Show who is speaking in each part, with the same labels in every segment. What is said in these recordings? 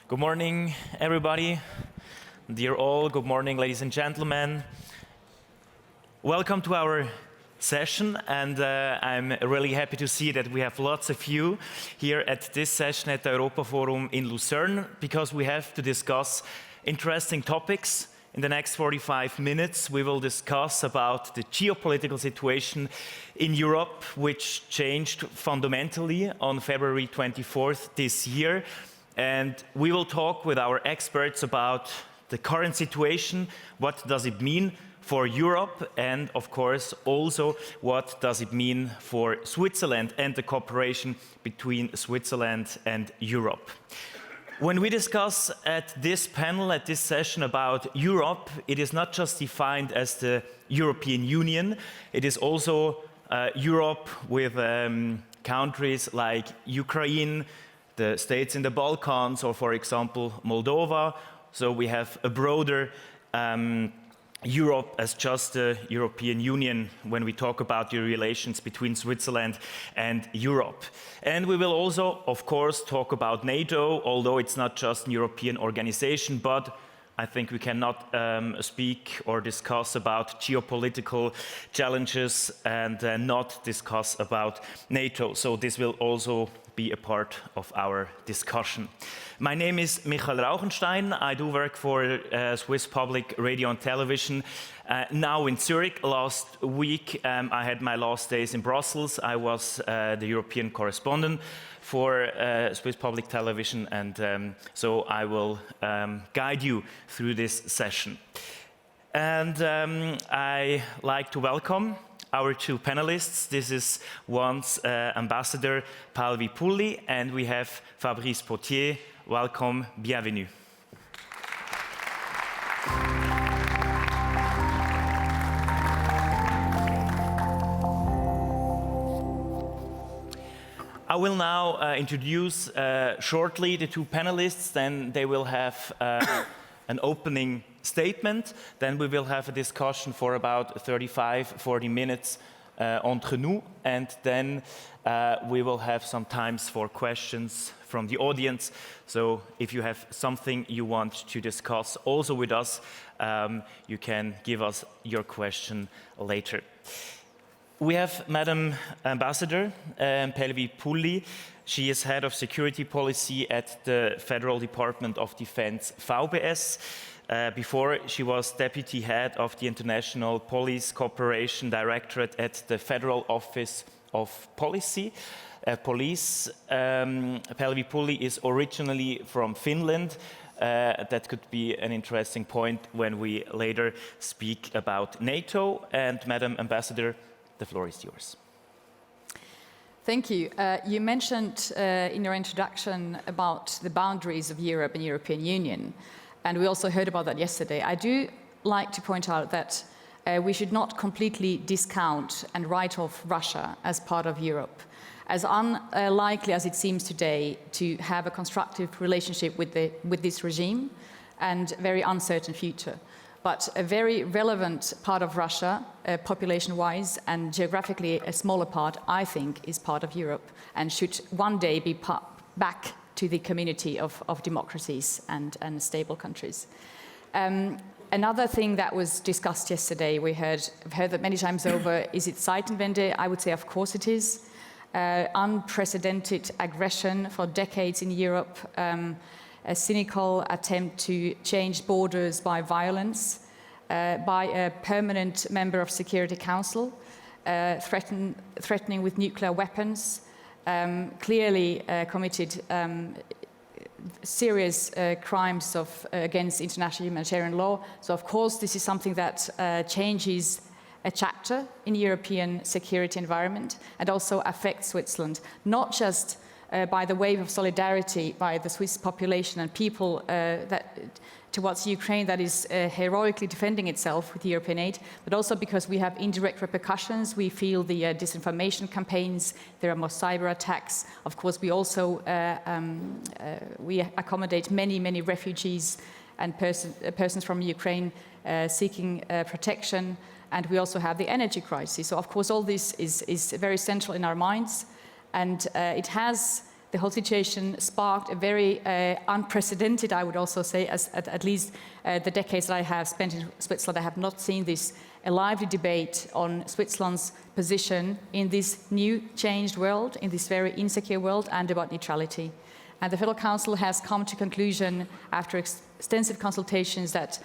Speaker 1: Good morning, everybody. Dear all, good morning, ladies and gentlemen. Welcome to our session, and I'm really happy to see that we have lots of you here at this session at the Europa Forum in Lucerne, because we have to discuss interesting topics. In the next 45 minutes, we will discuss about the geopolitical situation in Europe, which changed fundamentally on February 24th this year. And we will talk with our experts about the current situation, what does it mean for Europe, and of course also what does it mean for Switzerland and the cooperation between Switzerland and Europe. When we discuss at this panel, at this session about Europe, it is not just defined as the European Union, it is also Europe with countries like Ukraine, the states in the Balkans, or for example, Moldova. So we have a broader Europe as just the European Union when we talk about the relations between Switzerland and Europe. And we will also, of course, talk about NATO, although it's not just an European organization, but I think we cannot speak or discuss about geopolitical challenges and not discuss about NATO. So this will also be a part of our discussion. My name is Michael Rauchenstein. I do work for Swiss Public Radio and Television now in Zurich. Last week I had my last days in Brussels. I was the European correspondent for Swiss Public Television, and so I will guide you through this session. And I like to welcome our two panelists. This is once Ambassador Pälvi Pulli, and we have Fabrice Pothier. Welcome, bienvenue. I will now introduce shortly the two panelists, then they will have an opening statement, then we will have a discussion for about 35-40 minutes entre nous, and then we will have some times for questions from the audience. So if you have something you want to discuss also with us, you can give us your question later. We have Madam Ambassador Pälvi Pulli. She is Head of Security Policy at the Federal Department of Defense, VBS. Before, she was Deputy Head of the International Police Cooperation Directorate at the Federal Office of Police. Pälvi Pulli is originally from Finland. That could be an interesting point when we later speak about NATO. And Madam Ambassador, the floor is yours.
Speaker 2: Thank you. You mentioned in your introduction about the boundaries of Europe and European Union, and we also heard about that yesterday. I do like to point out that we should not completely discount and write off Russia as part of Europe, as unlikely as it seems today to have a constructive relationship with this regime and very uncertain future. But a very relevant part of Russia, population-wise and geographically a smaller part, I think, is part of Europe and should one day be back to the community of democracies and stable countries. Another thing that was discussed yesterday, we've heard that many times over, is it Zeitenwende? I would say, of course it is. Unprecedented aggression for decades in Europe, a cynical attempt to change borders by violence, by a permanent member of Security Council, threatening with nuclear weapons, clearly committed serious crimes against international humanitarian law. So of course this is something that changes a chapter in European security environment and also affects Switzerland, not just by the wave of solidarity by the Swiss population and people towards Ukraine that is heroically defending itself with European aid, but also because we have indirect repercussions. We feel the disinformation campaigns, there are more cyber attacks. Of course, we also we accommodate many refugees and persons from Ukraine seeking protection, and we also have the energy crisis. So of course all this is very central in our minds, and it has the whole situation sparked a very unprecedented, I would also say, at least the decades that I have spent in Switzerland, I have not seen this a lively debate on Switzerland's position in this new changed world, in this very insecure world, and about neutrality. And the Federal Council has come to conclusion after extensive consultations that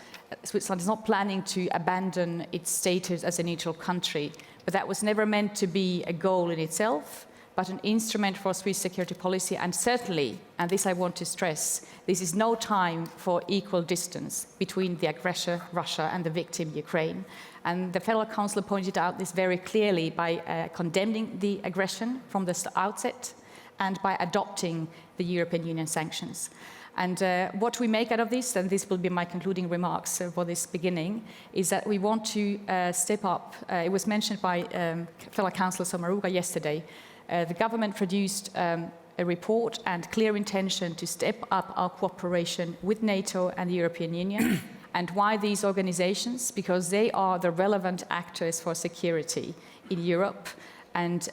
Speaker 2: Switzerland is not planning to abandon its status as a neutral country, but that was never meant to be a goal in itself, but an instrument for Swiss security policy. And certainly, and this I want to stress, this is no time for equal distance between the aggressor, Russia, and the victim, Ukraine. And the Federal Council pointed out this very clearly by condemning the aggression from the outset and by adopting the European Union sanctions. And what we make out of this, and this will be my concluding remarks for this beginning, is that we want to step up. It was mentioned by fellow Councillor Sommaruga yesterday. The government produced a report and clear intention to step up our cooperation with NATO and the European Union. And why these organizations? Because they are the relevant actors for security in Europe. And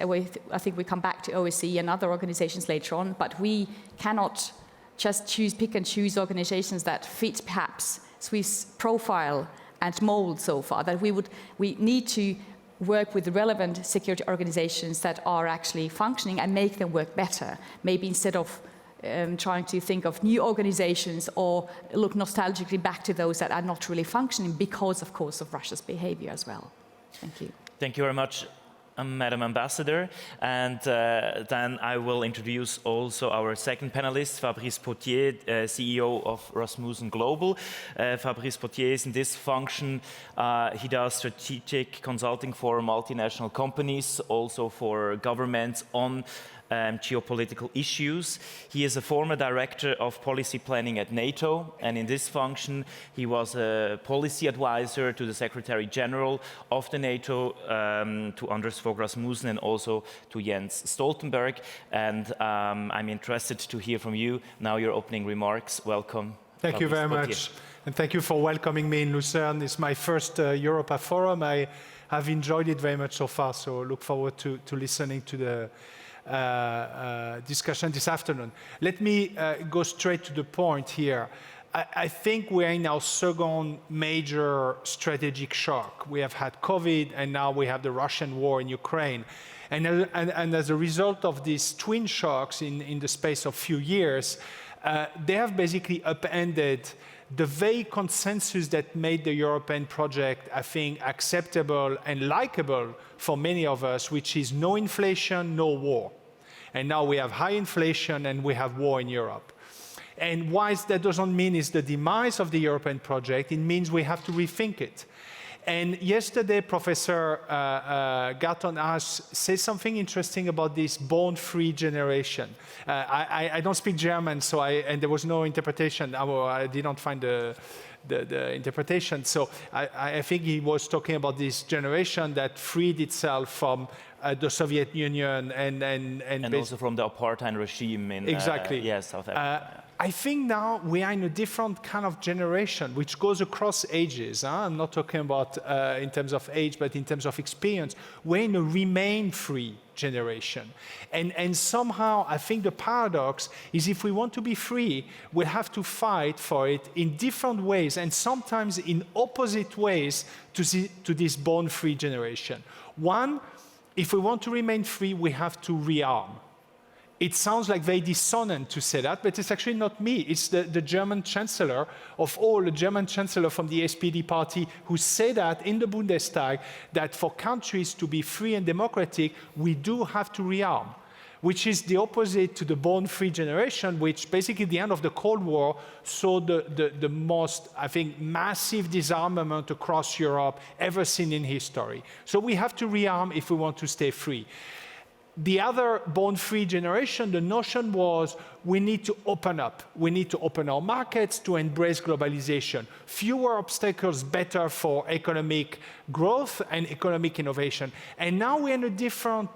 Speaker 2: I think we come back to OSCE and other organizations later on, but we cannot just pick and choose organizations that fit perhaps Swiss profile and mold so far, that we need to work with relevant security organizations that are actually functioning and make them work better. Maybe instead of trying to think of new organizations or look nostalgically back to those that are not really functioning because, of course, of Russia's behavior as well. Thank you.
Speaker 1: Thank you very much, Madam Ambassador. And then I will introduce also our second panelist, Fabrice Pothier, CEO of Rasmussen Global. Fabrice Pothier is in this function. He does strategic consulting for multinational companies, also for governments on geopolitical issues. He is a former director of policy planning at NATO, and in this function he was a policy advisor to the Secretary General of the NATO, to Anders Fogh Rasmussen, and also to Jens Stoltenberg. And I'm interested to hear from you now your opening remarks. Welcome.
Speaker 3: Thank you very much, and thank you for welcoming me in Lucerne. It's my first Europa Forum. I have enjoyed it very much so far, so look forward to listening to the discussion this afternoon. Let me go straight to the point here. I think we're in our second major strategic shock. We have had COVID, and now we have the Russian war in Ukraine. And as a result of these twin shocks in the space of a few years, they have basically upended the very consensus that made the European project, I think, acceptable and likable for many of us, which is no inflation, no war. And now we have high inflation and we have war in Europe. And whilst that doesn't mean it's the demise of the European project, it means we have to rethink it. And yesterday, Professor Garton said something interesting about this born-free generation. I don't speak German, so and there was no interpretation. I did not find the interpretation. So I think he was talking about this generation that freed itself from the Soviet Union and
Speaker 1: also from the apartheid regime in
Speaker 3: exactly.
Speaker 1: South Africa.
Speaker 3: I think now we are in a different kind of generation, which goes across ages. I'm not talking about in terms of age, but in terms of experience. We're in a remain-free generation. And somehow, I think the paradox is if we want to be free, we'll have to fight for it in different ways, and sometimes in opposite ways to this born-free generation. One, if we want to remain free, we have to rearm. It sounds like very dissonant to say that, but it's actually not me. It's the German Chancellor of all, the German Chancellor from the SPD party, who said that in the Bundestag, that for countries to be free and democratic, we do have to rearm, which is the opposite to the born-free generation, which basically at the end of the Cold War saw the most, I think, massive disarmament across Europe ever seen in history. So we have to rearm if we want to stay free. The other born-free generation, the notion was we need to open up. We need to open our markets to embrace globalization. Fewer obstacles, better for economic growth and economic innovation. And now we're in a different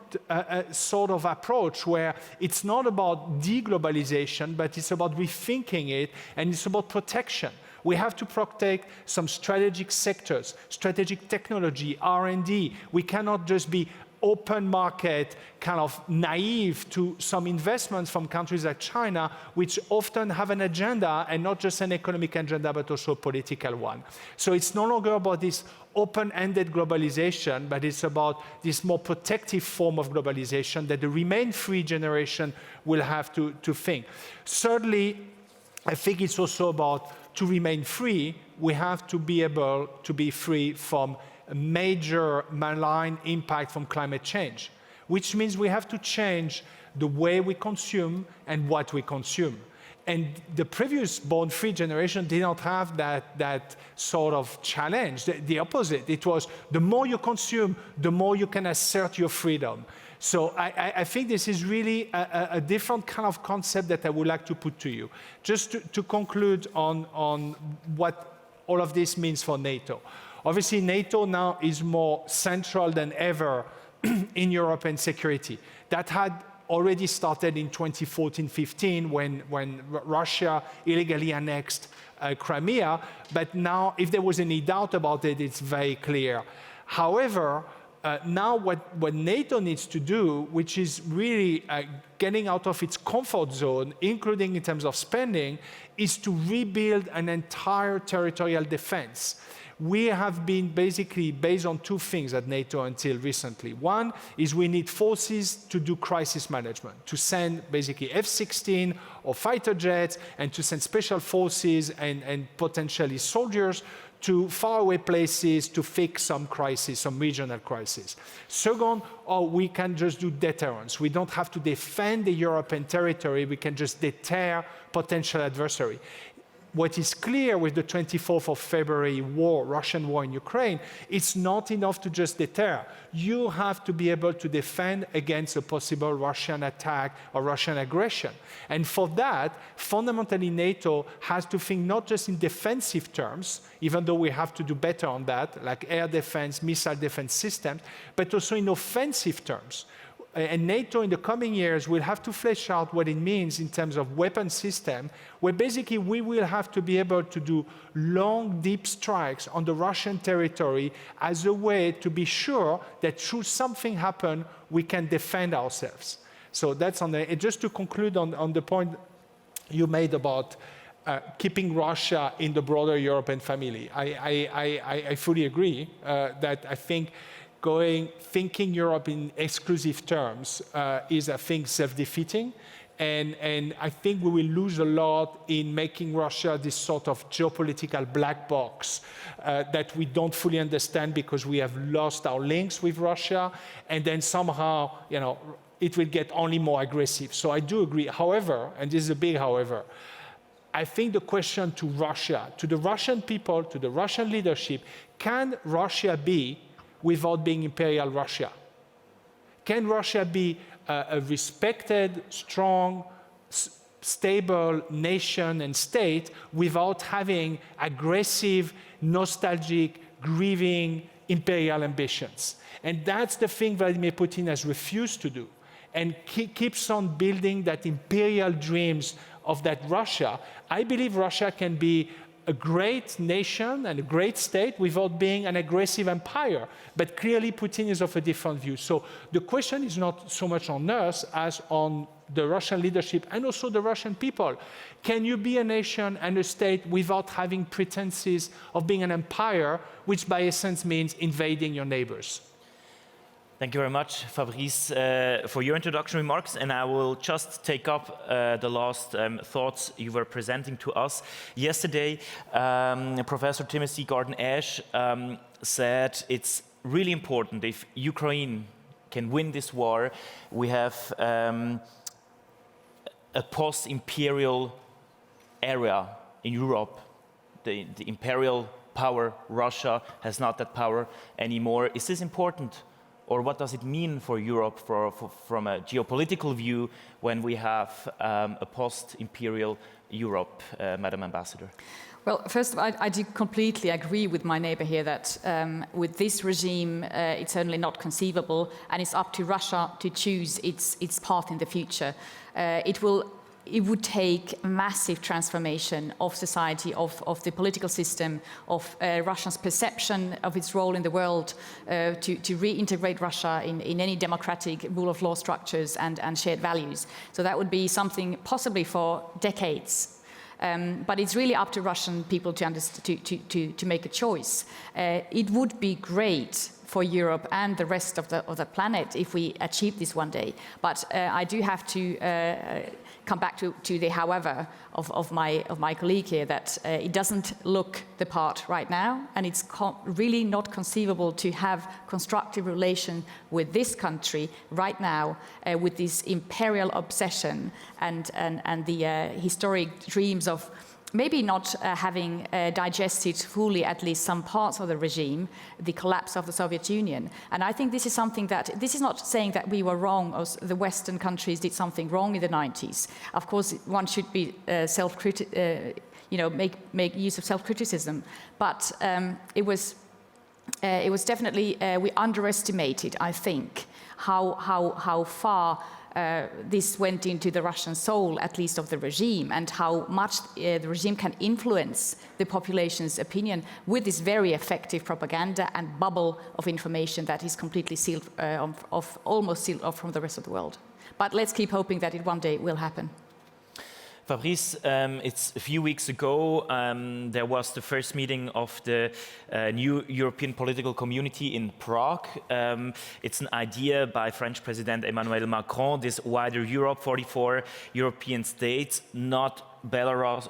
Speaker 3: sort of approach where it's not about deglobalization, but it's about rethinking it, and it's about protection. We have to protect some strategic sectors, strategic technology, R&D. We cannot just be open market, kind of naive to some investments from countries like China, which often have an agenda, and not just an economic agenda, but also a political one. So it's no longer about this open-ended globalization, but it's about this more protective form of globalization that the remain free generation will have to think. Thirdly, I think it's also about, to remain free, we have to be able to be free from a major malign impact from climate change, which means we have to change the way we consume and what we consume. And the previous born-free generation did not have that sort of challenge. The opposite. It was the more you consume, the more you can assert your freedom. So I think this is really a different kind of concept that I would like to put to you. Just to conclude on what all of this means for NATO. Obviously, NATO now is more central than ever in European security. That had already started in 2014-15 when Russia illegally annexed Crimea, but now, if there was any doubt about it, it's very clear. However, now what NATO needs to do, which is really getting out of its comfort zone, including in terms of spending, is to rebuild an entire territorial defense. We have been basically based on two things at NATO until recently. One is we need forces to do crisis management, to send basically F-16 or fighter jets, and to send special forces and potentially soldiers to faraway places to fix some crisis, some regional crisis. Second, we can just do deterrence. We don't have to defend the European territory, we can just deter potential adversary. What is clear with the 24th of February war, Russian war in Ukraine, it's not enough to just deter. You have to be able to defend against a possible Russian attack or Russian aggression. And for that, fundamentally, NATO has to think not just in defensive terms, even though we have to do better on that, like air defense, missile defense systems, but also in offensive terms. And NATO in the coming years will have to flesh out what it means in terms of weapon system, where basically we will have to be able to do long, deep strikes on the Russian territory as a way to be sure that should something happen, we can defend ourselves. So that's on the, just to conclude on the point you made about keeping Russia in the broader European family. I fully agree that I think thinking Europe in exclusive terms is, I think, self-defeating. And I think we will lose a lot in making Russia this sort of geopolitical black box that we don't fully understand because we have lost our links with Russia. And then somehow, it will get only more aggressive. So I do agree. However, and this is a big however, I think the question to Russia, to the Russian people, to the Russian leadership, can Russia be without being imperial Russia? Can Russia be a respected, strong, stable nation and state without having aggressive, nostalgic, grieving imperial ambitions? And that's the thing Vladimir Putin has refused to do, and keeps on building that imperial dreams of that Russia. I believe Russia can be a great nation and a great state without being an aggressive empire. But clearly Putin is of a different view. So the question is not so much on us as on the Russian leadership and also the Russian people. Can you be a nation and a state without having pretenses of being an empire, which by essence means invading your neighbors?
Speaker 1: Thank you very much, Fabrice, for your introduction remarks, and I will just take up the last thoughts you were presenting to us. Yesterday, Professor Timothy Garden-Ash said it's really important if Ukraine can win this war, we have a post-imperial area in Europe. The imperial power, Russia, has not that power anymore. Is this important? Or what does it mean for Europe from a geopolitical view when we have a post-imperial Europe, Madam Ambassador?
Speaker 2: Well, first of all, I do completely agree with my neighbor here that with this regime, it's certainly not conceivable, and it's up to Russia to choose its path in the future. It will it would take massive transformation of society, of the political system, of Russia's perception of its role in the world, to reintegrate Russia in any democratic rule of law structures and shared values. So that would be something possibly for decades. But it's really up to Russian people to make a choice. It would be great for Europe and the rest of the planet if we achieve this one day. But I do have to come back to the however of my colleague here, that it doesn't look the part right now, and it's really not conceivable to have constructive relation with this country right now with this imperial obsession and the historic dreams of maybe not having digested fully at least some parts of the regime, the collapse of the Soviet Union. And I think this is something that, this is not saying that we were wrong or the Western countries did something wrong in the 90s. Of course, one should be make use of self-criticism. But it was definitely, we underestimated, I think, how far this went into the Russian soul, at least of the regime, and how much the regime can influence the population's opinion with this very effective propaganda and bubble of information that is completely sealed almost sealed off from the rest of the world. But let's keep hoping that it one day will happen.
Speaker 1: Fabrice, it's a few weeks ago, there was the first meeting of the new European political community in Prague. It's an idea by French President Emmanuel Macron, this wider Europe, 44 European states, not Belarus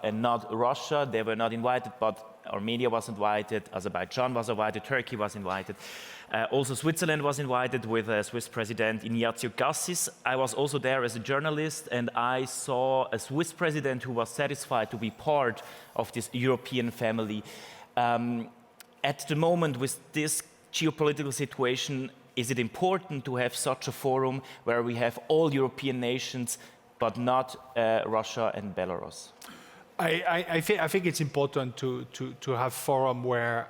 Speaker 1: and not Russia. They were not invited, but Armenia was invited, Azerbaijan was invited, Turkey was invited. Also Switzerland was invited with Swiss President Ignazio Cassis. I was also there as a journalist, and I saw a Swiss president who was satisfied to be part of this European family. At the moment, with this geopolitical situation, is it important to have such a forum where we have all European nations, but not Russia and Belarus?
Speaker 3: I think it's important to have forum where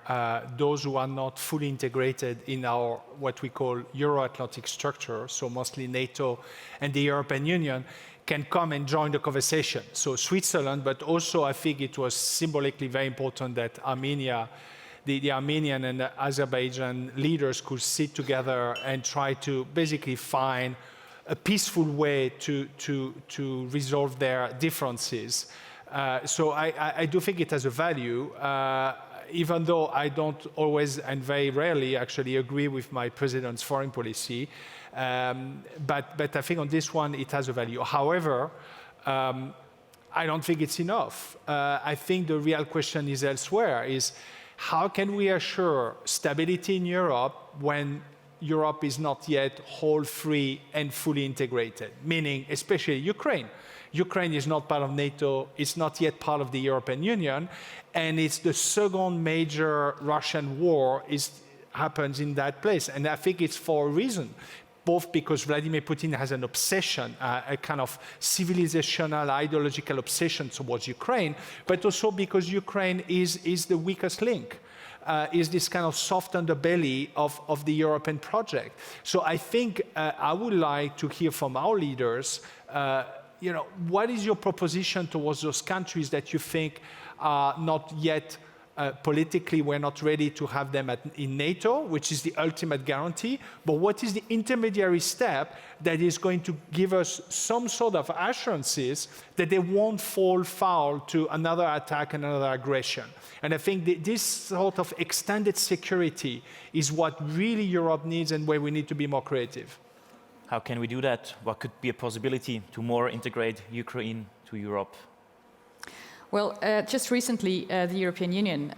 Speaker 3: those who are not fully integrated in our what we call Euro-Atlantic structure, so mostly NATO and the European Union, can come and join the conversation. So Switzerland, but also I think it was symbolically very important that Armenia, the Armenian and the Azerbaijan leaders could sit together and try to basically find a peaceful way to resolve their differences. So I do think it has a value, even though I don't always and very rarely actually agree with my president's foreign policy. But I think on this one it has a value. However, I don't think it's enough. I think the real question is elsewhere, is how can we assure stability in Europe when Europe is not yet whole, free and fully integrated, meaning especially Ukraine. Ukraine is not part of NATO, it's not yet part of the European Union, and it's the second major Russian war happens in that place. And I think it's for a reason, both because Vladimir Putin has an obsession, a kind of civilizational, ideological obsession towards Ukraine, but also because Ukraine is the weakest link. Is this kind of soft underbelly of the European project. So I think I would like to hear from our leaders, what is your proposition towards those countries that you think are not yet politically, we're not ready to have them in NATO, which is the ultimate guarantee, but what is the intermediary step that is going to give us some sort of assurances that they won't fall foul to another attack and another aggression? And I think this sort of extended security is what really Europe needs and where we need to be more creative.
Speaker 1: How can we do that? What could be a possibility to more integrate Ukraine to Europe?
Speaker 2: Well, just recently, the European Union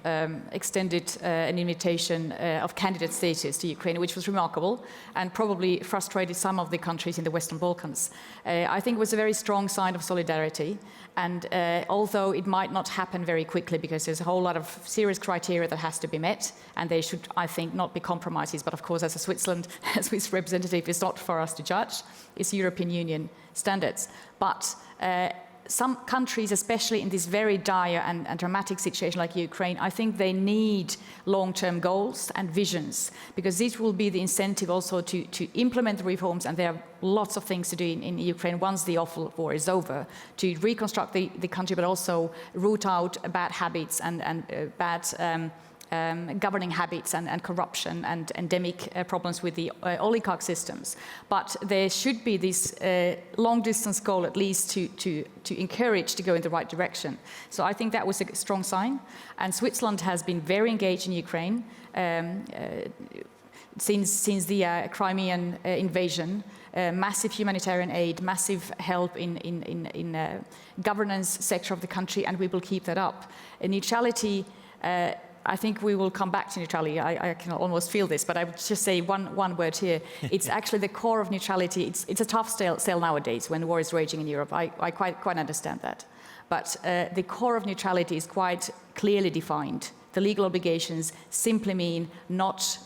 Speaker 2: extended an invitation of candidate status to Ukraine, which was remarkable and probably frustrated some of the countries in the Western Balkans. I think it was a very strong sign of solidarity. And although it might not happen very quickly because there's a whole lot of serious criteria that has to be met, and they should, I think, not be compromises. But of course, as a Swiss representative, it's not for us to judge. It's European Union standards. But some countries, especially in this very dire and dramatic situation like Ukraine, I think they need long-term goals and visions, because this will be the incentive also to implement the reforms, and there are lots of things to do in Ukraine once the awful war is over, to reconstruct the country, but also root out bad habits and bad governing habits and corruption and endemic problems with the oligarch systems. But there should be this long-distance goal, at least, to encourage to go in the right direction. So I think that was a strong sign. And Switzerland has been very engaged in Ukraine since the Crimean invasion. Massive humanitarian aid, massive help in governance sector of the country, and we will keep that up. Neutrality, I think we will come back to neutrality. I can almost feel this, but I would just say one word here. It's actually the core of neutrality. It's a tough sell nowadays when war is raging in Europe. I quite understand that. But the core of neutrality is quite clearly defined. The legal obligations simply mean not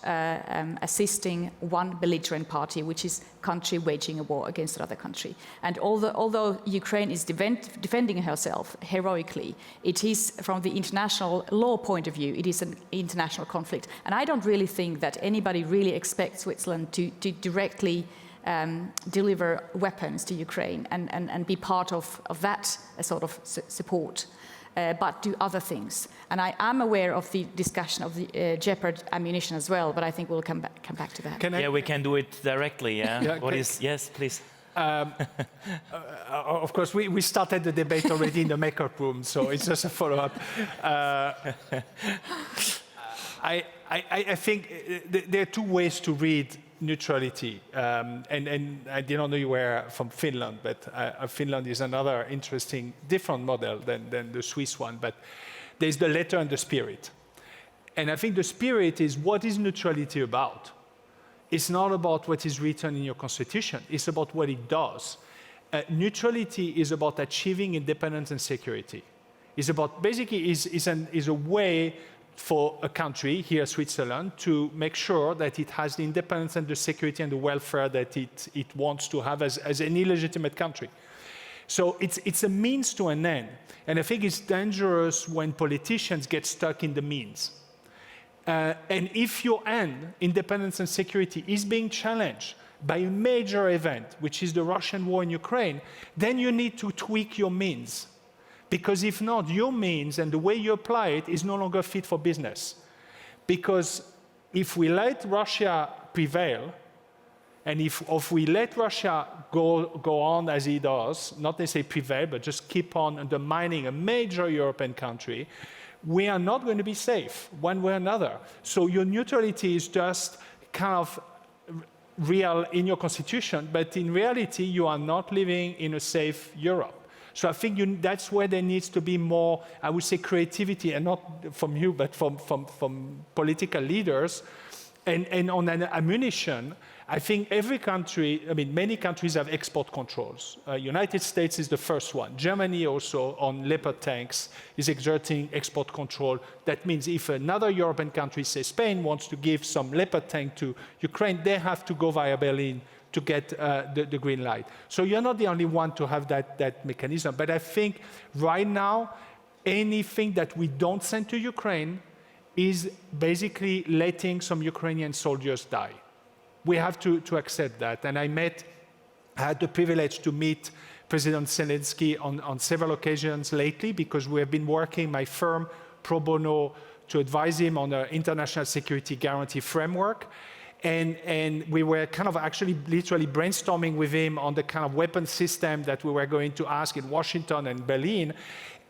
Speaker 2: assisting one belligerent party, which is country waging a war against another country. And although Ukraine is defending herself heroically, it is, from the international law point of view, it is an international conflict. And I don't really think that anybody really expects Switzerland to directly deliver weapons to Ukraine and be part of that sort of support. But do other things. And I am aware of the discussion of the Jeopard ammunition as well, but I think we'll come back to that.
Speaker 1: Yeah, we can do it directly, yeah? Yes, please.
Speaker 3: Of course, we started the debate already in the makeup room, so it's just a follow-up. I think there are two ways to read neutrality, and I didn't know you were from Finland, but Finland is another interesting, different model than the Swiss one, but there's the letter and the spirit. And I think the spirit is, what is neutrality about? It's not about what is written in your constitution, it's about what it does. Neutrality is about achieving independence and security. It's about, basically, is a way for a country, here Switzerland, to make sure that it has the independence and the security and the welfare that it wants to have as an illegitimate country. So it's a means to an end. And I think it's dangerous when politicians get stuck in the means. And if your end, independence and security, is being challenged by a major event, which is the Russian war in Ukraine, then you need to tweak your means. Because if not, your means and the way you apply it is no longer fit for business. Because if we let Russia prevail, and if we let Russia go on as it does, not necessarily prevail, but just keep on undermining a major European country, we are not going to be safe one way or another. So your neutrality is just kind of real in your constitution, but in reality, you are not living in a safe Europe. So I think that's where there needs to be more, I would say, creativity, and not from you, but from political leaders. And on an ammunition, I think every country, many countries have export controls. United States is the first one. Germany also, on Leopard tanks, is exerting export control. That means if another European country, say Spain, wants to give some Leopard tank to Ukraine, they have to go via Berlin to get the green light. So you're not the only one to have that mechanism. But I think right now, anything that we don't send to Ukraine is basically letting some Ukrainian soldiers die. We have to accept that. And I had the privilege to meet President Zelensky on several occasions lately, because we have been working, my firm, pro bono, to advise him on the international security guarantee framework. And we were kind of actually literally brainstorming with him on the kind of weapon system that we were going to ask in Washington and Berlin.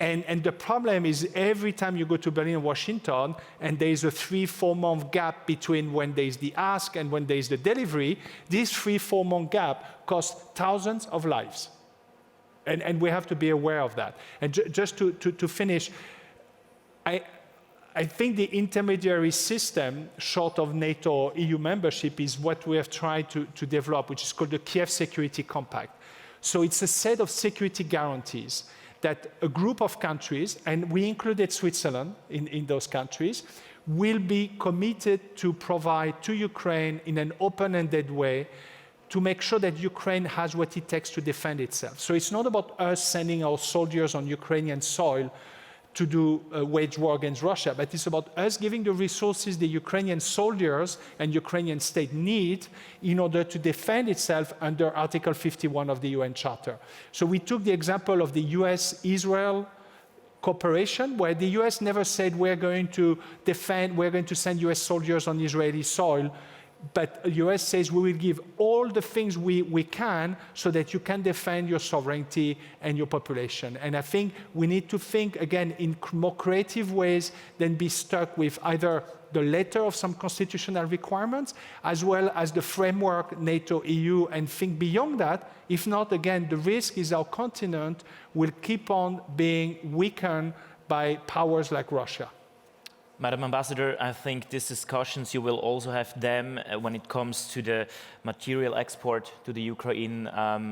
Speaker 3: And the problem is, every time you go to Berlin and Washington, and there is a 3-4 month gap between when there is the ask and when there is the delivery, this 3-4 month gap costs thousands of lives. And we have to be aware of that. And just to finish, I think the intermediary system, short of NATO or EU membership, is what we have tried to develop, which is called the Kiev Security Compact. So it's a set of security guarantees that a group of countries, and we included Switzerland in those countries, will be committed to provide to Ukraine in an open-ended way to make sure that Ukraine has what it takes to defend itself. So it's not about us sending our soldiers on Ukrainian soil to do wage war against Russia, but it's about us giving the resources the Ukrainian soldiers and Ukrainian state need in order to defend itself under Article 51 of the UN Charter. So we took the example of the US-Israel cooperation, where the US never said we're going to send US soldiers on Israeli soil, but the US says we will give all the things we can so that you can defend your sovereignty and your population. And I think we need to think, again, in more creative ways than be stuck with either the letter of some constitutional requirements, as well as the framework, NATO, EU, and think beyond that. If not, again, the risk is our continent will keep on being weakened by powers like Russia.
Speaker 1: Madam Ambassador, I think these discussions, you will also have them when it comes to the material export to the Ukraine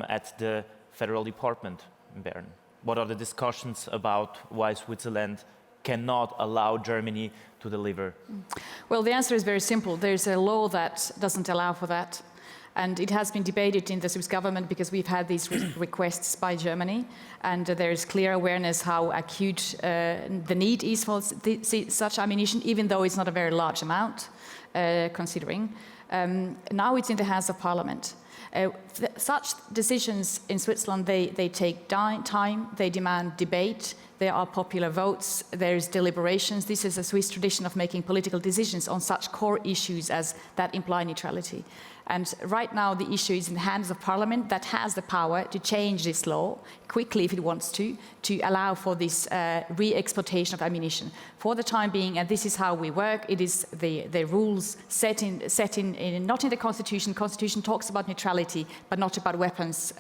Speaker 1: at the Federal Department in Bern. What are the discussions about why Switzerland cannot allow Germany to deliver?
Speaker 2: Well, the answer is very simple. There's a law that doesn't allow for that. And it has been debated in the Swiss government because we've had these requests by Germany, and there is clear awareness how acute the need is for such ammunition, even though it's not a very large amount, considering. Now it's in the hands of Parliament. Such decisions in Switzerland, they take time, they demand debate, there are popular votes, there is deliberations. This is a Swiss tradition of making political decisions on such core issues as that imply neutrality. And right now the issue is in the hands of Parliament that has the power to change this law quickly if it wants to allow for this re-exportation of ammunition. For the time being, and this is how we work, it is the rules set in not in the Constitution. Constitution talks about neutrality, but not about weapons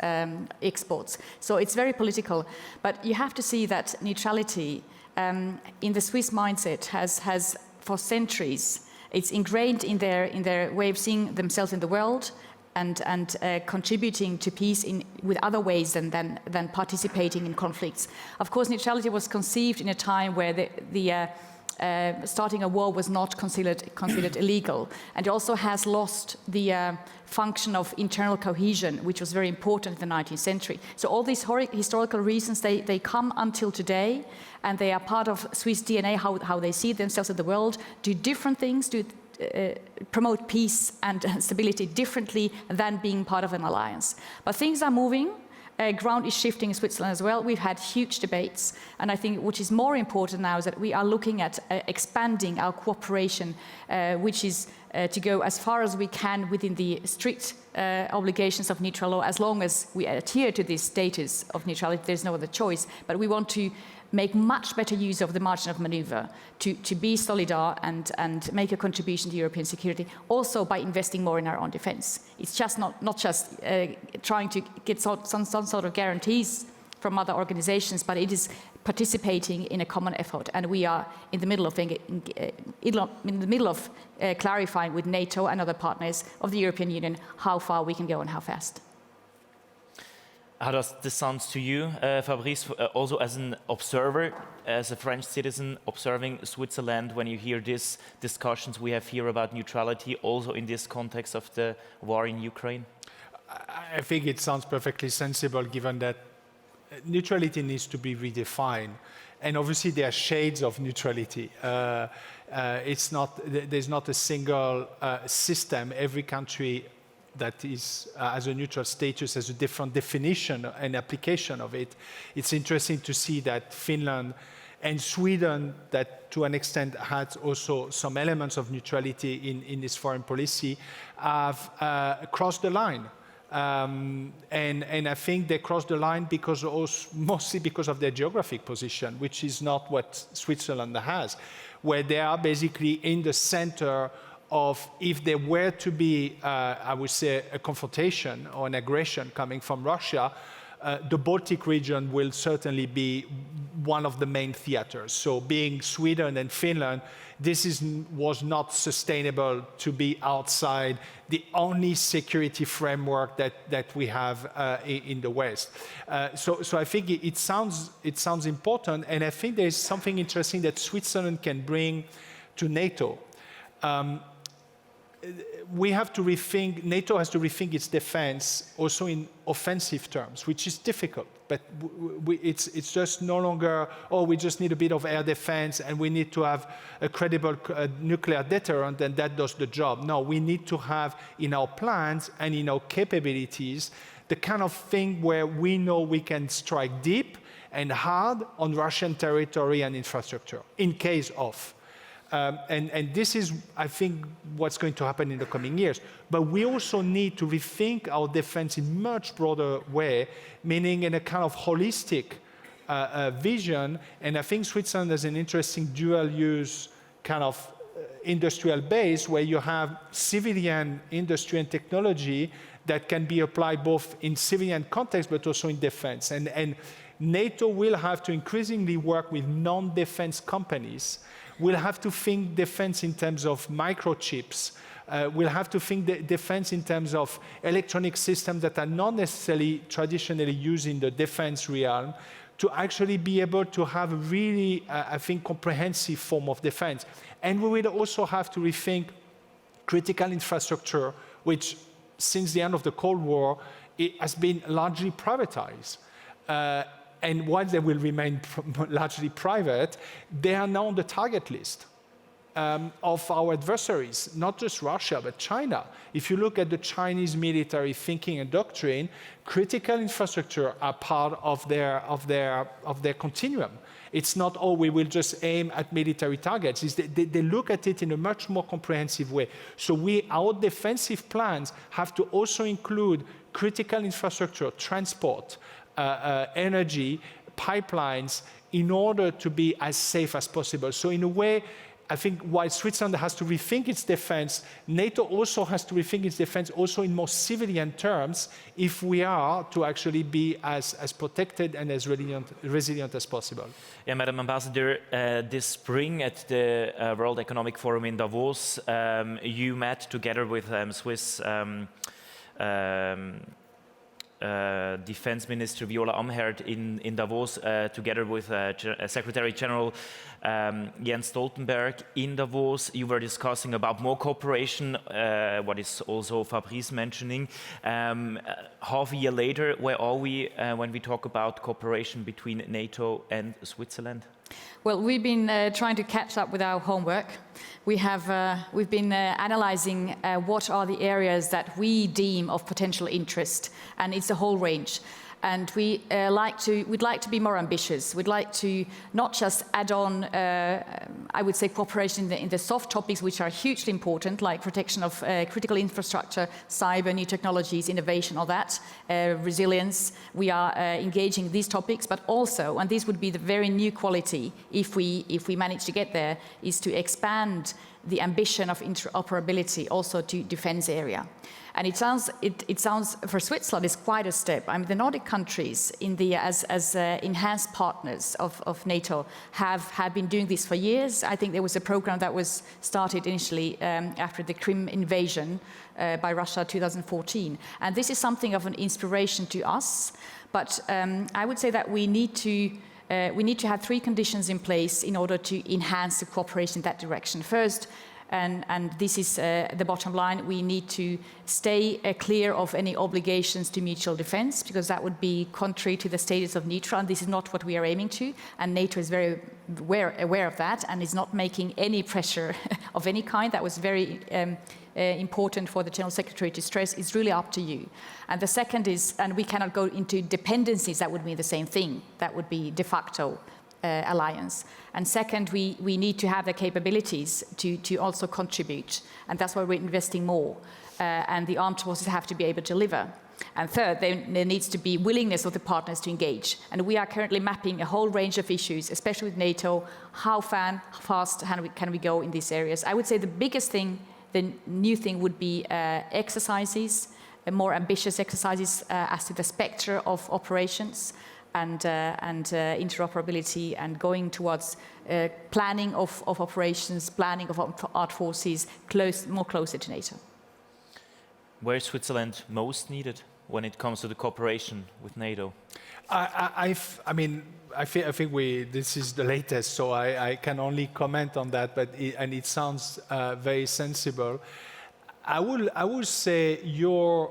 Speaker 2: exports. So it's very political. But you have to see that neutrality in the Swiss mindset has for centuries. It's ingrained in their way of seeing themselves in the world and contributing to peace with other ways than participating in conflicts. Of course, neutrality was conceived in a time where the starting a war was not considered illegal, and it also has lost the function of internal cohesion, which was very important in the 19th century. So all these historical reasons, they come until today, and they are part of Swiss DNA, how they see themselves in the world, do different things, promote peace and stability differently than being part of an alliance. But things are moving. Ground is shifting in Switzerland as well. We've had huge debates, and I think what is more important now is that we are looking at expanding our cooperation, which is to go as far as we can within the strict obligations of neutral law, as long as we adhere to this status of neutrality. There's no other choice, but we want to make much better use of the margin of maneuver to be solidar and make a contribution to European security, also by investing more in our own defense. It's just not just trying to get some sort of guarantees from other organizations, but it is participating in a common effort. And we are in the middle of clarifying with NATO and other partners of the European Union how far we can go and how fast.
Speaker 1: How does this sound to you, Fabrice, also as an observer, as a French citizen observing Switzerland, when you hear these discussions we have here about neutrality, also in this context of the war in Ukraine?
Speaker 3: I think it sounds perfectly sensible, given that neutrality needs to be redefined. And obviously there are shades of neutrality. There's not a single system. Every country that is as a neutral status has a different definition and application of it. It's interesting to see that Finland and Sweden, that to an extent had also some elements of neutrality in its foreign policy, have crossed the line. And I think they crossed the line mostly because of their geographic position, which is not what Switzerland has, where they are basically in the center of, if there were to be, I would say, a confrontation or an aggression coming from Russia, the Baltic region will certainly be one of the main theaters. So being Sweden and Finland, was not sustainable to be outside the only security framework that we have in the West. So I think it sounds important, and I think there's something interesting that Switzerland can bring to NATO. we have to rethink, NATO has to rethink its defense also in offensive terms, which is difficult. But it's just no longer, oh, we just need a bit of air defense and we need to have a credible nuclear deterrent and that does the job. No, we need to have in our plans and in our capabilities the kind of thing where we know we can strike deep and hard on Russian territory and infrastructure in case of. And this is, I think, what's going to happen in the coming years. But we also need to rethink our defense in a much broader way, meaning in a kind of holistic vision. And I think Switzerland has an interesting dual-use kind of industrial base where you have civilian industry and technology that can be applied both in civilian context but also in defense. And NATO will have to increasingly work with non-defense companies. We'll have to think defense in terms of microchips. We'll have to think defense in terms of electronic systems that are not necessarily traditionally used in the defense realm to actually be able to have a really, I think, comprehensive form of defense. And we will also have to rethink critical infrastructure, which since the end of the Cold War, it has been largely privatized. And while they will remain largely private, they are now on the target list of our adversaries, not just Russia, but China. If you look at the Chinese military thinking and doctrine, critical infrastructure are part of their continuum. It's not, oh, we will just aim at military targets. They look at it in a much more comprehensive way. So our defensive plans have to also include critical infrastructure, transport, energy, pipelines, in order to be as safe as possible. So in a way, I think while Switzerland has to rethink its defense, NATO also has to rethink its defense also in more civilian terms if we are to actually be as protected and as resilient as possible.
Speaker 1: Yeah, Madam Ambassador, this spring at the World Economic Forum in Davos, you met together with Swiss Defense Minister Viola Amherd in Davos, together with Secretary General Jens Stoltenberg in Davos. You were discussing about more cooperation, what is also Fabrice mentioning. Half a year later, where are we when we talk about cooperation between NATO and Switzerland?
Speaker 2: Well, we've been trying to catch up with our homework. We've been analyzing what are the areas that we deem of potential interest, and it's a whole range. And we'd like to be more ambitious. We'd like to not just add on, I would say, cooperation in the soft topics, which are hugely important, like protection of critical infrastructure, cyber, new technologies, innovation, all that, resilience. We are engaging in these topics, but also, and this would be the very new quality if we manage to get there, is to expand the ambition of interoperability also to defense area. And it sounds for Switzerland is quite a step. I mean, the Nordic countries as enhanced partners of NATO have been doing this for years. I think there was a program that was started initially after the Crimea invasion by Russia 2014. And this is something of an inspiration to us. But I would say that we need to have three conditions in place in order to enhance the cooperation in that direction. First, and this is the bottom line, we need to stay clear of any obligations to mutual defense, because that would be contrary to the status of neutral, and this is not what we are aiming to, and NATO is very aware of that and is not making any pressure of any kind. That was very important for the General Secretary to stress. It's really up to you. And the second is, and we cannot go into dependencies, that would mean the same thing, that would be de facto alliance. And second, we need to have the capabilities to also contribute, and that's why we're investing more. And the armed forces have to be able to deliver. And third, there needs to be willingness of the partners to engage. And we are currently mapping a whole range of issues, especially with NATO. How fast can we go in these areas? I would say the biggest thing, the new thing would be exercises, more ambitious exercises as to the spectre of operations, and interoperability, and going towards planning of operations, planning of armed forces, more closer to NATO.
Speaker 1: Where is Switzerland most needed when it comes to the cooperation with NATO?
Speaker 3: I think this is the latest, so I can only comment on that, but it sounds very sensible. I will say your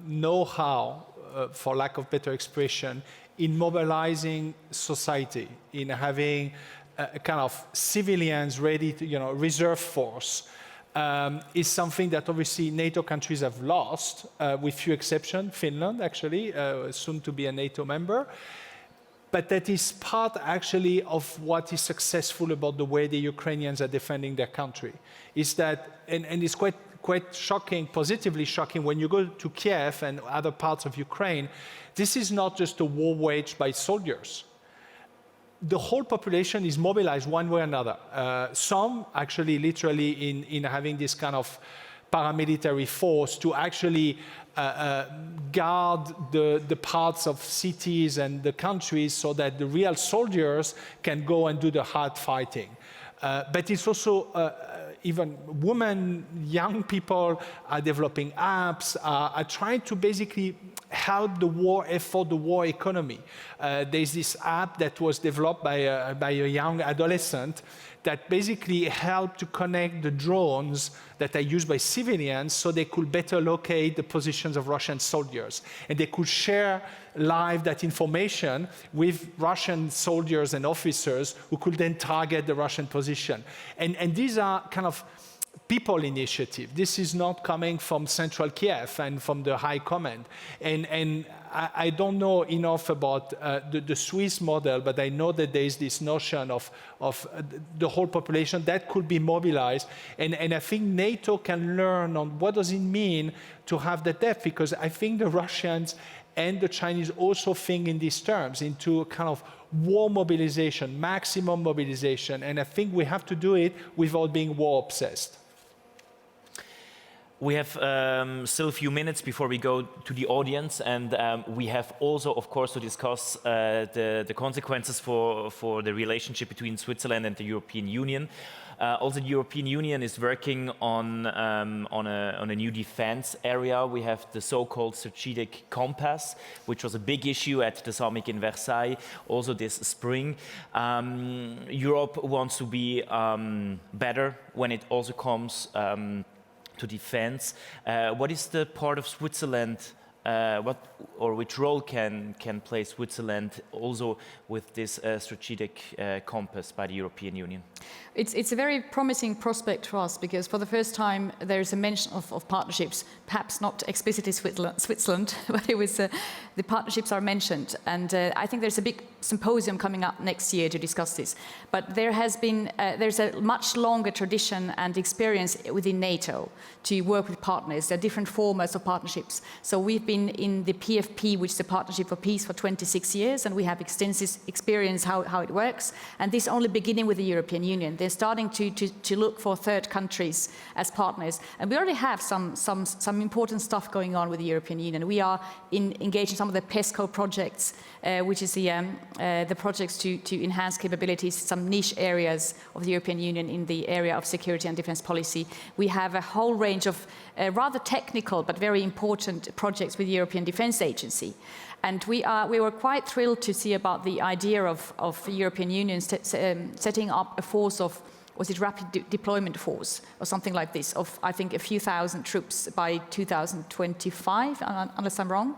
Speaker 3: know-how, for lack of better expression, in mobilizing society, in having a kind of civilians ready to, reserve force, is something that obviously NATO countries have lost, with few exceptions. Finland, actually, soon to be a NATO member. But that is part, actually, of what is successful about the way the Ukrainians are defending their country. Is that, and it's quite shocking, positively shocking, when you go to Kiev and other parts of Ukraine, this is not just a war waged by soldiers. The whole population is mobilized one way or another. Some actually literally in having this kind of paramilitary force to actually guard the parts of cities and the countries so that the real soldiers can go and do the hard fighting. But it's also even women, young people are developing apps, are trying to basically help the war effort, the war economy. There's this app that was developed by a young adolescent that basically helped to connect the drones that are used by civilians so they could better locate the positions of Russian soldiers. And they could share live that information with Russian soldiers and officers who could then target the Russian position. And these are kind of people initiative. This is not coming from central Kiev and from the high command. And I don't know enough about the Swiss model, but I know that there is this notion of the whole population that could be mobilized. And I think NATO can learn on what does it mean to have the depth, because I think the Russians and the Chinese also think in these terms, into a kind of war mobilization, maximum mobilization. And I think we have to do it without being war obsessed.
Speaker 1: We have still a few minutes before we go to the audience, and we have also, of course, to discuss the consequences for the relationship between Switzerland and the European Union. Also, the European Union is working on a new defense area. We have the so-called strategic compass, which was a big issue at the summit in Versailles, also this spring. Europe wants to be better when it also comes to defense. What is the part of Switzerland, which role can play Switzerland also with this strategic compass by the European Union?
Speaker 2: It's a very promising prospect for us, because for the first time there is a mention of partnerships, perhaps not explicitly Switzerland, but it was the partnerships are mentioned, and I think there's a big symposium coming up next year to discuss this. But there has been there's a much longer tradition and experience within NATO to work with partners. There are different formats of partnerships. So we've been in the PFP, which is the Partnership for Peace, for 26 years, and we have extensive experience how it works. And this only beginning with the European Union. They're starting to look for third countries as partners. And we already have some important stuff going on with the European Union. We are engaged in some of the PESCO projects, which is the projects to enhance capabilities, some niche areas of the European Union in the area of security and defense policy. We have a whole range of rather technical but very important projects with the European Defence Agency. And we were quite thrilled to see about the idea of the European Union setting up a force of, was it rapid deployment force or something like this, of I think a few thousand troops by 2025, unless I'm wrong.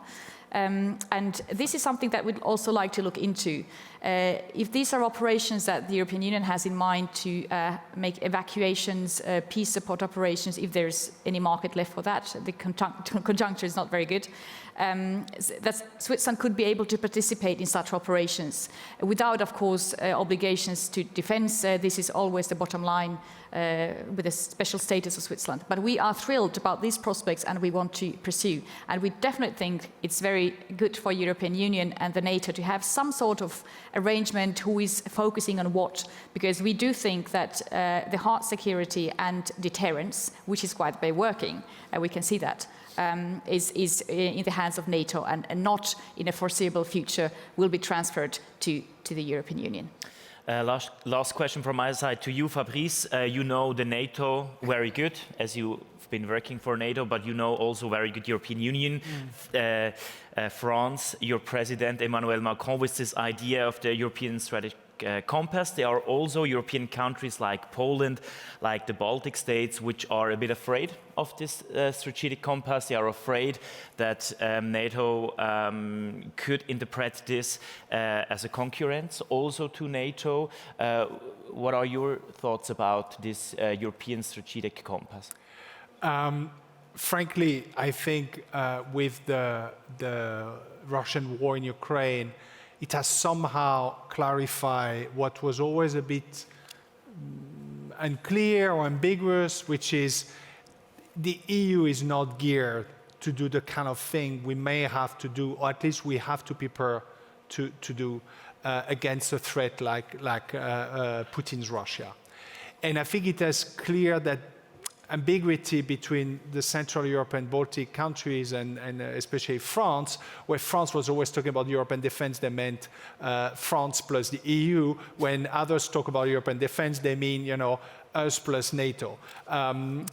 Speaker 2: And this is something that we'd also like to look into. If these are operations that the European Union has in mind to make evacuations, peace support operations, if there's any market left for that, the conjuncture is not very good, that Switzerland could be able to participate in such operations without, of course, obligations to defense. This is always the bottom line with a special status of Switzerland. But we are thrilled about these prospects and we want to pursue. And we definitely think it's very good for European Union and the NATO to have some sort of arrangement who is focusing on what, because we do think that the hard security and deterrence, which is quite by working, we can see that, is in the hands of NATO and not in a foreseeable future will be transferred to the European Union.
Speaker 1: Last question from my side to you, Fabrice. You know the NATO very good, as you've been working for NATO, but you know also very good European Union. France, your president, Emmanuel Macron, with this idea of the European compass. There are also European countries like Poland, like the Baltic states, which are a bit afraid of this strategic compass. They are afraid that NATO could interpret this as a concurrence also to NATO. What are your thoughts about this European strategic compass?
Speaker 3: Frankly, I think with the Russian war in Ukraine, it has somehow clarified what was always a bit unclear or ambiguous, which is the EU is not geared to do the kind of thing we may have to do, or at least we have to prepare to do against a threat like Putin's Russia. And I think it has cleared that ambiguity between the Central Europe and Baltic countries and especially France, where France was always talking about European defense, they meant France plus the EU. When others talk about European defense, they mean, you know, us plus NATO. And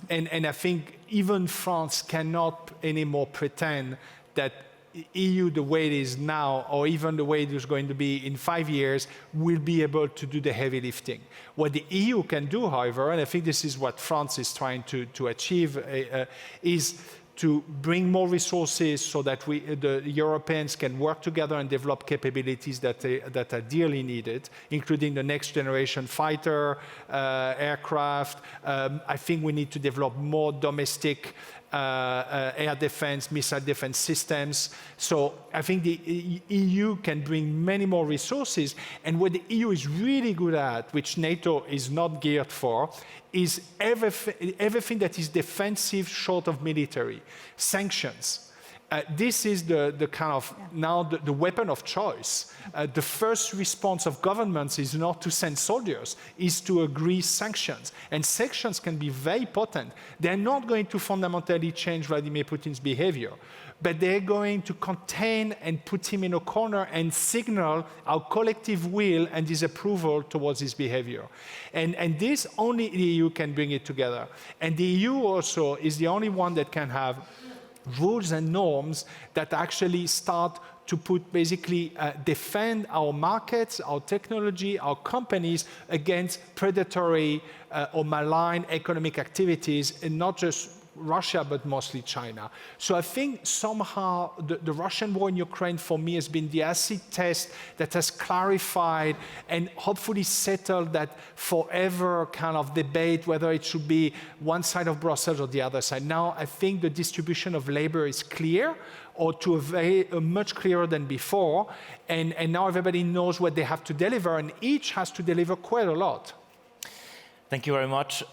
Speaker 3: I think even France cannot anymore pretend that EU, the way it is now, or even the way it is going to be in 5 years, will be able to do the heavy lifting. What the EU can do, however, and I think this is what France is trying to achieve, is to bring more resources so that the Europeans can work together and develop capabilities that are dearly needed, including the next generation fighter, aircraft. I think we need to develop more domestic air defense, missile defense systems. So I think the EU can bring many more resources. And what the EU is really good at, which NATO is not geared for, is everything that is defensive short of military. Sanctions. This is the kind of now the weapon of choice. The first response of governments is not to send soldiers, is to agree sanctions. And sanctions can be very potent. They're not going to fundamentally change Vladimir Putin's behavior, but they're going to contain and put him in a corner and signal our collective will and disapproval towards his behavior. And this only the EU can bring it together. And the EU also is the only one that can have rules and norms that actually start to basically defend our markets, our technology, our companies against predatory or malign economic activities, and not just Russia, but mostly China. So I think somehow the Russian war in Ukraine for me has been the acid test that has clarified and hopefully settled that forever kind of debate whether it should be one side of Brussels or the other side. Now I think the distribution of labor is clear, or to a much clearer than before, and now everybody knows what they have to deliver, and each has to deliver quite a lot.
Speaker 1: Thank you very much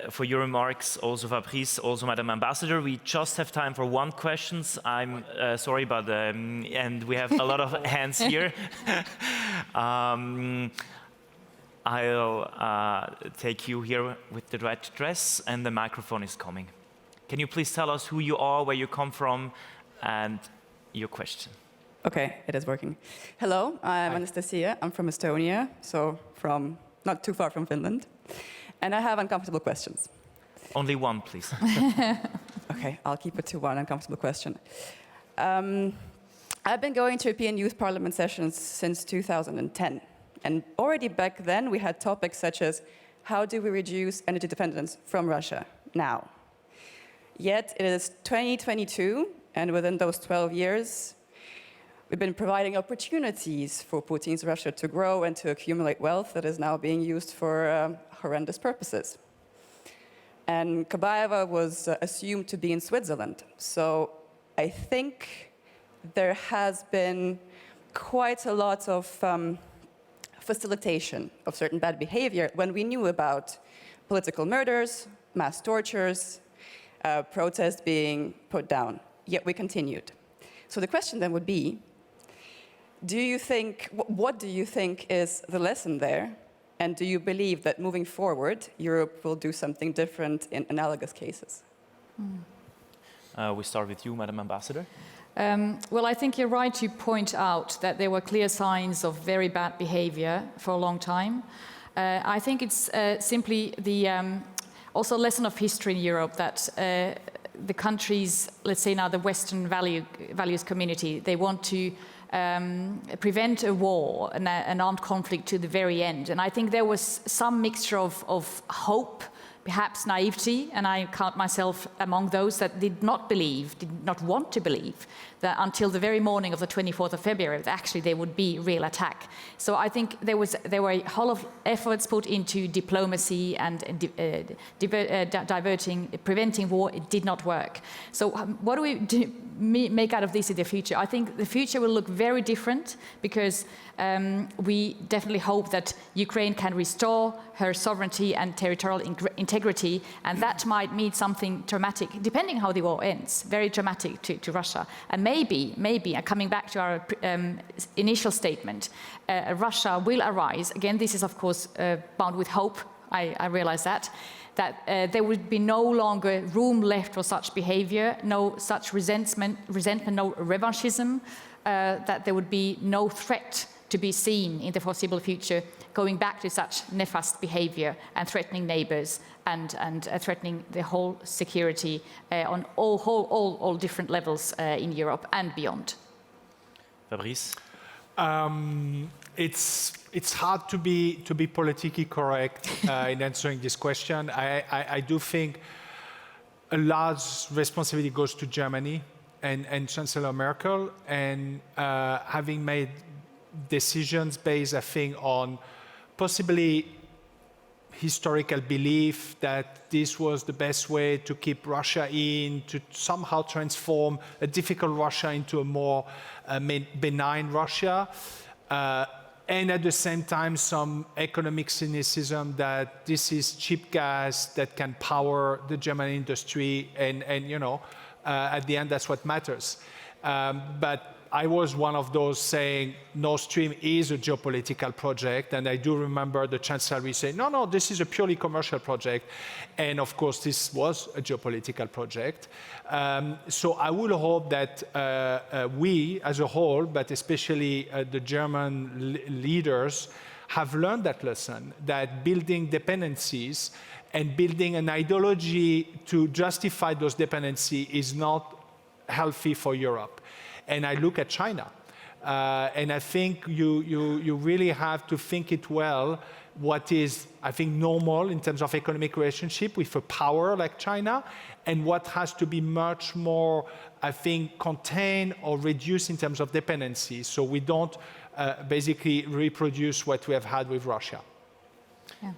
Speaker 1: for your remarks, also Fabrice, also Madam Ambassador. We just have time for one question. I'm sorry, but and we have a lot of hands here. I'll take you here with the red dress, and the microphone is coming. Can you please tell us who you are, where you come from, and your question?
Speaker 4: Okay, it is working. Hello, I'm Anastasia. I'm from Estonia, so from not too far from Finland. And I have uncomfortable questions.
Speaker 1: Only one, please.
Speaker 4: Okay, I'll keep it to one uncomfortable question. I've been going to European Youth Parliament sessions since 2010. And already back then, we had topics such as, how do we reduce energy dependence from Russia now? Yet it is 2022, and within those 12 years, we've been providing opportunities for Putin's Russia to grow and to accumulate wealth that is now being used for horrendous purposes. And Kabaeva was assumed to be in Switzerland. So I think there has been quite a lot of facilitation of certain bad behavior when we knew about political murders, mass tortures, protests being put down. Yet we continued. So the question then would be, what do you think is the lesson there? And do you believe that moving forward, Europe will do something different in analogous cases?
Speaker 1: We start with you, Madam Ambassador.
Speaker 2: Well, I think you're right to point out that there were clear signs of very bad behavior for a long time. I think it's simply the also lesson of history in Europe that the countries, let's say now the Western values community, they want to prevent a war, an armed conflict to the very end. And I think there was some mixture of hope, perhaps naivety, and I count myself among those that did not want to believe that until the very morning of the 24th of February, that actually there would be real attack. So I think there were a whole of efforts put into diplomacy and preventing war. It did not work. So what do we make out of this in the future? I think the future will look very different because we definitely hope that Ukraine can restore her sovereignty and territorial integrity, and that might mean something dramatic, depending how the war ends, very dramatic to Russia. And maybe, coming back to our initial statement, Russia will arise. Again, this is of course bound with hope, I realize that there would be no longer room left for such behavior, no such resentment, no revanchism, that there would be no threat to be seen in the foreseeable future going back to such nefast behavior and threatening neighbors and threatening the whole security on all different levels in Europe and beyond.
Speaker 1: Fabrice?
Speaker 3: It's hard to be politically correct in answering this question. I do think a large responsibility goes to Germany and Chancellor Merkel, and having made decisions based, I think, on possibly historical belief that this was the best way to keep Russia in, to somehow transform a difficult Russia into a more benign Russia. And at the same time, some economic cynicism that this is cheap gas that can power the German industry, and you know, at the end, that's what matters. But I was one of those saying Nord Stream is a geopolitical project, and I do remember the Chancellor saying, no, this is a purely commercial project. And of course, this was a geopolitical project. So I would hope that we as a whole, but especially the German leaders, have learned that lesson, that building dependencies and building an ideology to justify those dependencies is not healthy for Europe. And I look at China, and I think you really have to think it well, what is, I think, normal in terms of economic relationship with a power like China, and what has to be much more, I think, contained or reduced in terms of dependency, so we don't basically reproduce what we have had with Russia.
Speaker 2: Yeah.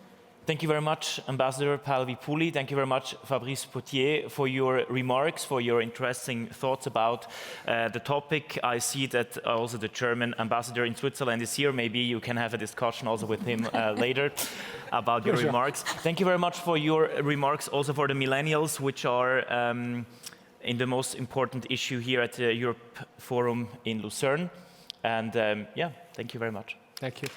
Speaker 1: Thank you very much, Ambassador Pälvi Pulli. Thank you very much, Fabrice Pothier, for your remarks, for your interesting thoughts about the topic. I see that also the German ambassador in Switzerland is here. Maybe you can have a discussion also with him later about your remarks. Thank you very much for your remarks also for the millennials, which are in the most important issue here at the Europe Forum in Lucerne. And yeah, thank you very much.
Speaker 3: Thank you.